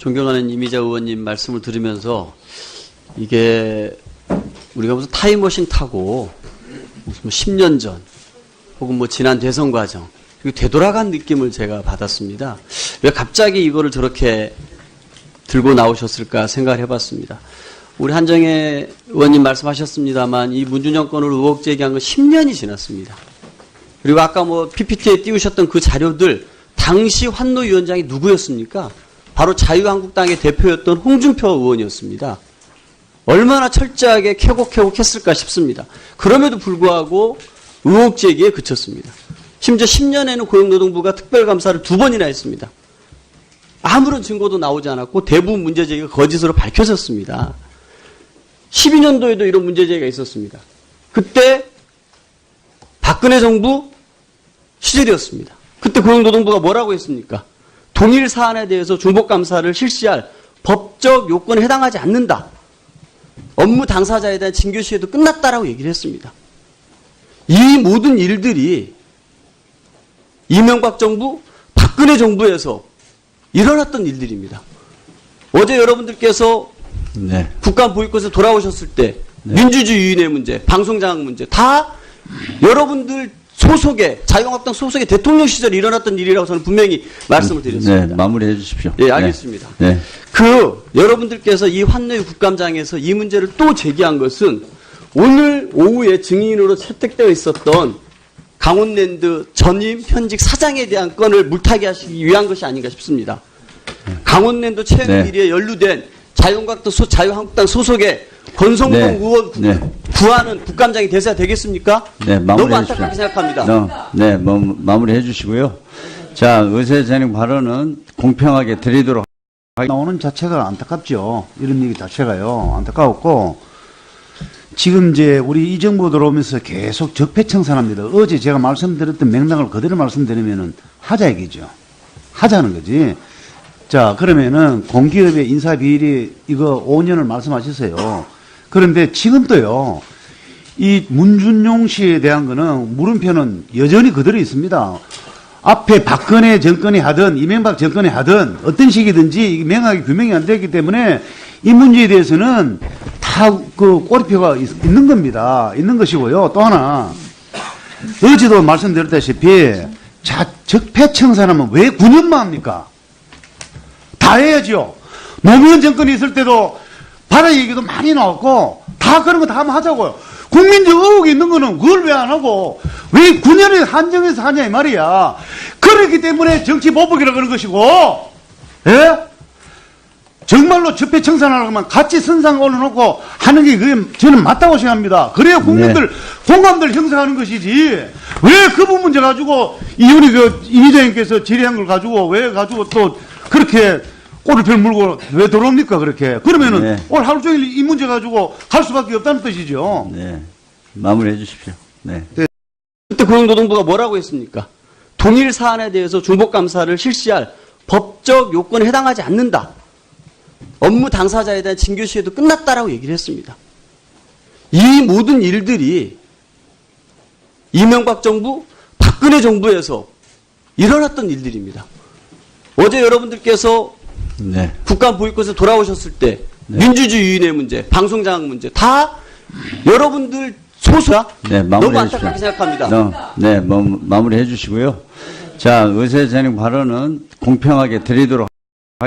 존경하는 이미자 의원님 말씀을 들으면서 이게 우리가 무슨 타임머신 타고 무슨 10년 전 혹은 뭐 지난 대선 과정 되돌아간 느낌을 제가 받았습니다. 왜 갑자기 이거를 저렇게 들고 나오셨을까 생각을 해봤습니다. 우리 한정혜 의원님 말씀하셨습니다만 이 문준영 건을 의혹 제기한 건 10년이 지났습니다. 그리고 아까 뭐 PPT에 띄우셨던 그 자료들 당시 환노위원장이 누구였습니까? 바로 자유한국당의 대표였던 홍준표 의원이었습니다. 얼마나 철저하게 캐곡했을까 싶습니다. 그럼에도 불구하고 의혹 제기에 그쳤습니다. 심지어 10년에는 고용노동부가 특별감사를 2번이나 했습니다. 아무런 증거도 나오지 않았고 대부분 문제 제기가 거짓으로 밝혀졌습니다. 12년도에도 이런 문제 제기가 있었습니다. 그때 박근혜 정부 시절이었습니다. 그때 고용노동부가 뭐라고 했습니까? 동일 사안에 대해서 중복감사를 실시할 법적 요건에 해당하지 않는다. 업무 당사자에 대한 징계시효도 끝났다라고 얘기를 했습니다. 이 모든 일들이 이명박 정부, 박근혜 정부에서 일어났던 일들입니다. 어제 여러분들께서 네. 국가 보이콧에서 돌아오셨을 때 네. 민주주의 유인의 문제, 방송장악 문제 다 여러분들 소속의 자유한국당 소속의 대통령 시절에 일어났던 일이라고 저는 분명히 말씀을 드렸습니다. 네, 마무리해 주십시오. 예, 알겠습니다. 네. 그 여러분들께서 이 환노위 국감장에서 이 문제를 또 제기한 것은 오늘 오후에 증인으로 채택되어 있었던 강원랜드 전임 현직 사장에 대한 건을 물타기 하시기 위한 것이 아닌가 싶습니다. 강원랜드 채용 네. 비리에 연루된 자유한국당 소속의 권성동 네. 의원 네. 구하는 국감장이 되셔야 되겠습니까? 네, 너무 마무리해 안타깝게 주십시오. 생각합니다. 네, 마무리해 주시고요. 자, 의사진행 발언은 공평하게 드리도록 나오는 자체가 안타깝죠. 이런 얘기 자체가요. 안타까웠고, 지금 이제 우리 이 정부 들어오면서 계속 적폐청산합니다. 어제 제가 말씀드렸던 맥락을 그대로 말씀드리면은 하자 얘기죠. 하자는 거지. 자, 그러면은 공기업의 인사비리 이거 5년을 말씀하셨어요. 그런데 지금도요, 이 문준용 씨에 대한 거는 물음표는 여전히 그대로 있습니다. 앞에 박근혜 정권이 하든 이명박 정권이 하든 어떤 식이든지 명확하게 규명이 안 되기 때문에 이 문제에 대해서는 다 그 꼬리표가 있는 겁니다. 있는 것이고요. 또 하나, 어제도 말씀드렸다시피 적폐청산하면 왜 9년만 합니까? 다 해야죠. 노무현 정권이 있을 때도 바다 얘기도 많이 나왔고 다 그런 거 다 한번 하자고요. 국민적 의혹이 있는 거는 그걸 왜 안 하고 왜 9년에 한정해서 하냐 이 말이야. 그렇기 때문에 정치 보복이라고 그런 것이고, 예? 정말로 적폐청산하려고 하면 같이 선상 올려놓고 하는 게 그게 저는 맞다고 생각합니다. 그래야 국민들 공감대를 형성하는 것이지. 왜 그 부분 문제 가지고 이분이 이미자님께서 질의한 걸 가지고 왜 가지고 또 그렇게 꼬리표를 물고 왜 들어옵니까 그렇게. 그러면은 오늘 하루 종일 이 문제 가지고 갈 수밖에 없다는 뜻이죠. 네, 마무리해 주십시오. 네. 그때 고용노동부가 뭐라고 했습니까? 동일 사안에 대해서 중복감사를 실시할 법적 요건에 해당하지 않는다. 업무 당사자에 대한 징계시효도 끝났다라고 얘기를 했습니다. 이 모든 일들이 이명박 정부, 박근혜 정부에서 일어났던 일들입니다. 어제 여러분들께서 네. 국가 보이콧에서 돌아오셨을 때 민주주의 유인의 문제, 방송장악 문제 다 여러분들 소수가 네, 너무 마무리해 안타깝게 주십시오. 생각합니다. 네, 마무리해 주시고요. 자, 의사진행 발언은 공평하게 드리도록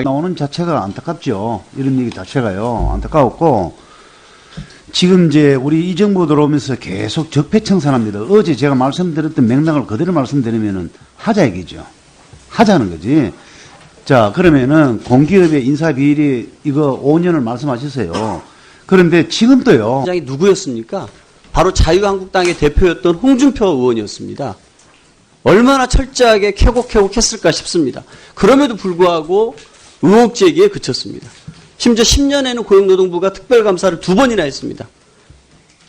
나오는 자체가 안타깝죠. 이런 얘기 자체가요. 안타까웠고, 지금 이제 우리 이 정부 들어오면서 계속 적폐청산합니다. 어제 제가 말씀드렸던 맥락을 그대로 말씀드리면은 하자 얘기죠. 하자는 거지. 자, 그러면은 공기업의 인사비리 이거 5년을 말씀하셨어요. 그런데 지금도요. 장이 누구였습니까? 바로 자유한국당의 대표였던 홍준표 의원이었습니다. 얼마나 철저하게 캐곡했을까 싶습니다. 그럼에도 불구하고 의혹 제기에 그쳤습니다. 심지어 10년에는 고용노동부가 특별감사를 2번이나 했습니다.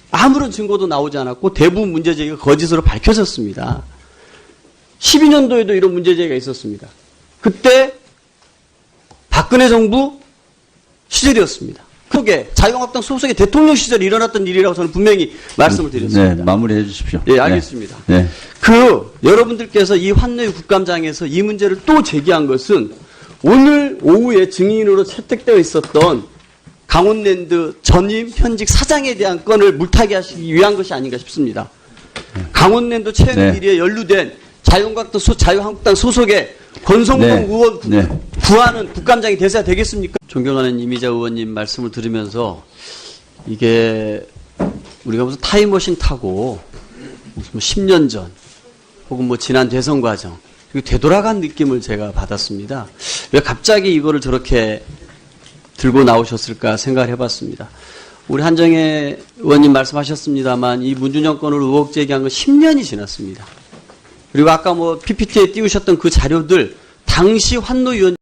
아무런 증거도 나오지 않았고 대부분 문제 제기가 거짓으로 밝혀졌습니다. 12년도에도 이런 문제 제기가 있었습니다. 그때 박근혜 정부 시절이었습니다. 그게 자유한국당 소속의 대통령 시절에 일어났던 일이라고 저는 분명히 말씀을 드렸습니다. 네, 마무리해 주십시오. 예, 알겠습니다. 네. 그 여러분들께서 이 환노위 국감장에서 이 문제를 또 제기한 것은 오늘 오후에 증인으로 채택되어 있었던 강원랜드 전임 현직 사장에 대한 건을 물타기 하시기 위한 것이 아닌가 싶습니다. 강원랜드 채용 네. 비리에 연루된 자유한국당 소속의 권성동 네. 의원 네. 구하는 국감장이 대세가 되겠습니까? 존경하는 이미자 의원님 말씀을 들으면서 이게 우리가 무슨 타임머신 타고 무슨 10년 전 혹은 뭐 지난 대선 과정 그리고 되돌아간 느낌을 제가 받았습니다. 왜 갑자기 이거를 저렇게 들고 나오셨을까 생각을 해봤습니다. 우리 한정혜 의원님 말씀하셨습니다만 이 문준영 건으로 의혹 제기한 건 10년이 지났습니다. 그리고 아까 뭐 PPT에 띄우셨던 그 자료들 당시 환노위원